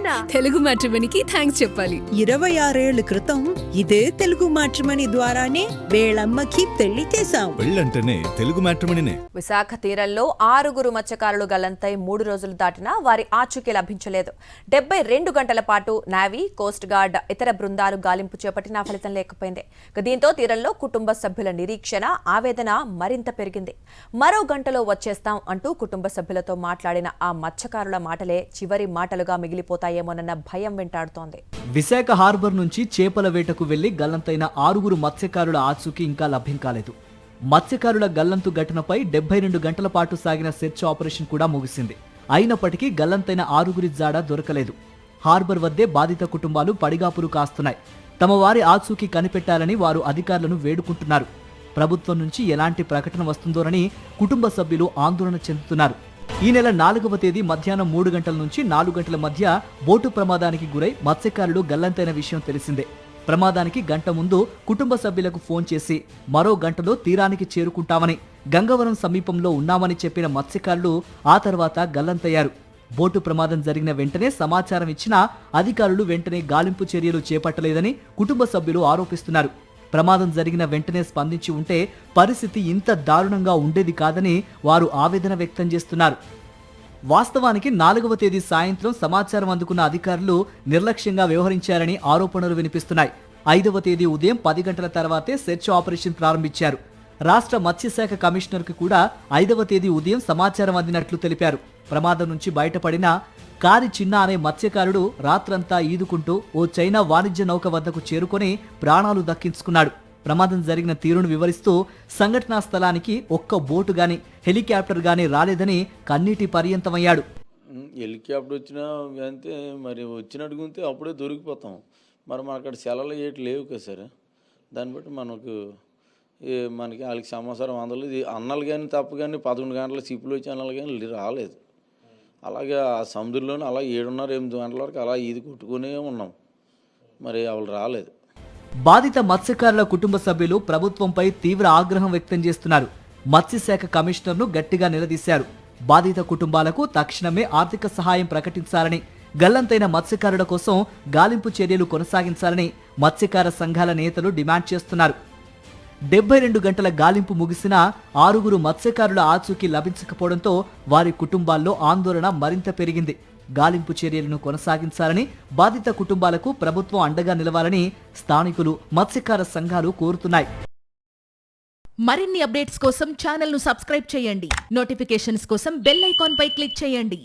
థ్యాంక్సా? Telugu మ్యాట్రిమోనీకి thanks చెప్పాలి. 26 ఏళ్ల క్రితం ఇదే తెలుగు మ్యాట్రిమోనీ ద్వారానే వేళమ్మకి పెళ్లి చేశాం. పెళ్ళంటేనే తెలుగు మ్యాట్రిమోనీనే. విశాఖ తీరంలో 6 మత్స్యకారులు గల్లంతై 3 రోజులు దాటినా వారి ఆచూకీ లభించలేదు. 72 గంటల పాటు నేవీ, కోస్ట్ గార్డ్, ఇతర బృందాలు గాలింపు చేపట్టినా ఫలితం లేకపోయింది. దీంతో తీరంలో కుటుంబ సభ్యుల నిరీక్షణ, ఆవేదన మరింత పెరిగింది. మరో గంటలో వచ్చేస్తాం అంటూ కుటుంబ సభ్యులతో మాట్లాడిన ఆ మత్స్యకారుల మాటలే చివరి మాటలుగా మిగిలిపోతాయేమోనన్న భయం వెంటాడుతోంది. విశాఖ హార్బర్ నుంచి చేపల వేటకు వెళ్లి గల్లంతైన 6 మత్స్యకారుల ఆచూకీ ఇంకా లభ్యం కాలేదు. మత్స్యకారుల గల్లంతు ఘటనపై 72 గంటల పాటు సాగిన సెర్చ్ ఆపరేషన్ కూడా ముగిసింది. అయినప్పటికీ గల్లంతైన 6 జాడ దొరకలేదు. హార్బర్ వద్దే బాధిత కుటుంబాలు పడిగాపులు కాస్తున్నాయి. తమ వారి ఆచూకీ కనిపెట్టాలని వారు అధికారులను వేడుకుంటున్నారు. ప్రభుత్వం నుంచి ఎలాంటి ప్రకటన వస్తుందోనని కుటుంబ సభ్యులు ఆందోళన చెందుతున్నారు. ఈ నెల 4వ తేదీ మధ్యాహ్నం 3 గంటల నుంచి 4 గంటల మధ్య బోటు ప్రమాదానికి గురై మత్స్యకారులు గల్లంతైన విషయం తెలిసిందే. ప్రమాదానికి గంట ముందు కుటుంబ సభ్యులకు ఫోన్ చేసి మరో గంటలో తీరానికి చేరుకుంటామని, గంగవరం సమీపంలో ఉన్నామని చెప్పిన మత్స్యకారులు ఆ తర్వాత గల్లంతయ్యారు. బోటు ప్రమాదం జరిగిన వెంటనే సమాచారం ఇచ్చినా అధికారులు వెంటనే గాలింపు చర్యలు చేపట్టలేదని కుటుంబ సభ్యులు ఆరోపిస్తున్నారు. ప్రమాదం జరిగిన వెంటనే స్పందించి ఉంటే పరిస్థితి ఇంత దారుణంగా ఉండేది కాదని వారు ఆవేదన వ్యక్తం చేస్తున్నారు. వాస్తవానికి 4వ తేదీ సాయంత్రం సమాచారం అందుకున్న అధికారులు నిర్లక్ష్యంగా వ్యవహరించారని ఆరోపణలు వినిపిస్తున్నాయి. 5వ తేదీ ఉదయం 10 గంటల తర్వాతే సెర్చ్ ఆపరేషన్ ప్రారంభించారు. రాష్ట్ర మత్స్యశాఖ కమిషనర్కు కూడా 5వ తేదీ ఉదయం సమాచారం అందినట్లు తెలిపారు. ప్రమాదం నుంచి బయటపడిన కారి చిన్న అనే మత్స్యకారుడు రాత్రంతా ఈదుకుంటూ ఓ చైనా వాణిజ్య నౌక వద్దకు చేరుకొని ప్రాణాలు దక్కించుకున్నాడు. ప్రమాదం జరిగిన తీరును వివరిస్తూ సంఘటనా స్థలానికి ఒక్క బోటు గాని, హెలికాప్టర్ గాని రాలేదని కన్నీటి పర్యంతమయ్యాడు. హెలికాప్టర్ వచ్చినా అంతే, మరి వచ్చినట్టుకుంటే అప్పుడే దొరికిపోతాం. మరి మన అక్కడ సెలవులు ఏటి లేవు కదా సార్. దాన్ని బట్టి మనకి వాళ్ళకి సమాచారం అందలేదు. అన్నలు కానీ తప్ప కానీ 11 గంటల షిప్లు వచ్చి అన్నలు కానీ రాలేదు. అలాగే ఆ సముద్రంలోనే అలా 7:30-8 గంటల వరకు అలా ఈది కొట్టుకునే ఉన్నాం. మరి వాళ్ళు రాలేదు. బాధిత మత్స్యకారుల కుటుంబ సభ్యులు ప్రభుత్వంపై తీవ్ర ఆగ్రహం వ్యక్తం చేస్తున్నారు. మత్స్యశాఖ కమిషనర్ను గట్టిగా నిలదీశారు. బాధిత కుటుంబాలకు తక్షణమే ఆర్థిక సహాయం ప్రకటించాలని, గల్లంతైన మత్స్యకారుల కోసం గాలింపు చర్యలు కొనసాగించాలని మత్స్యకార సంఘాల నేతలు డిమాండ్ చేస్తున్నారు. 72 గంటల గాలింపు ముగిసినా 6 మత్స్యకారుల ఆచూకీ లభించకపోవడంతో వారి కుటుంబాల్లో ఆందోళన మరింత పెరిగింది. గాలింపు చర్యలను కొనసాగించాలని, బాధిత కుటుంబాలకు ప్రభుత్వం అండగా నిలవాలని స్థానికులు, మత్స్యకార సంఘాలు కోరుతున్నాయి. మరిన్ని అప్డేట్స్ కోసం ఛానల్ను సబ్స్క్రైబ్ చేయండి. నోటిఫికేషన్స్ కోసం బెల్ ఐకాన్ పై క్లిక్ చేయండి.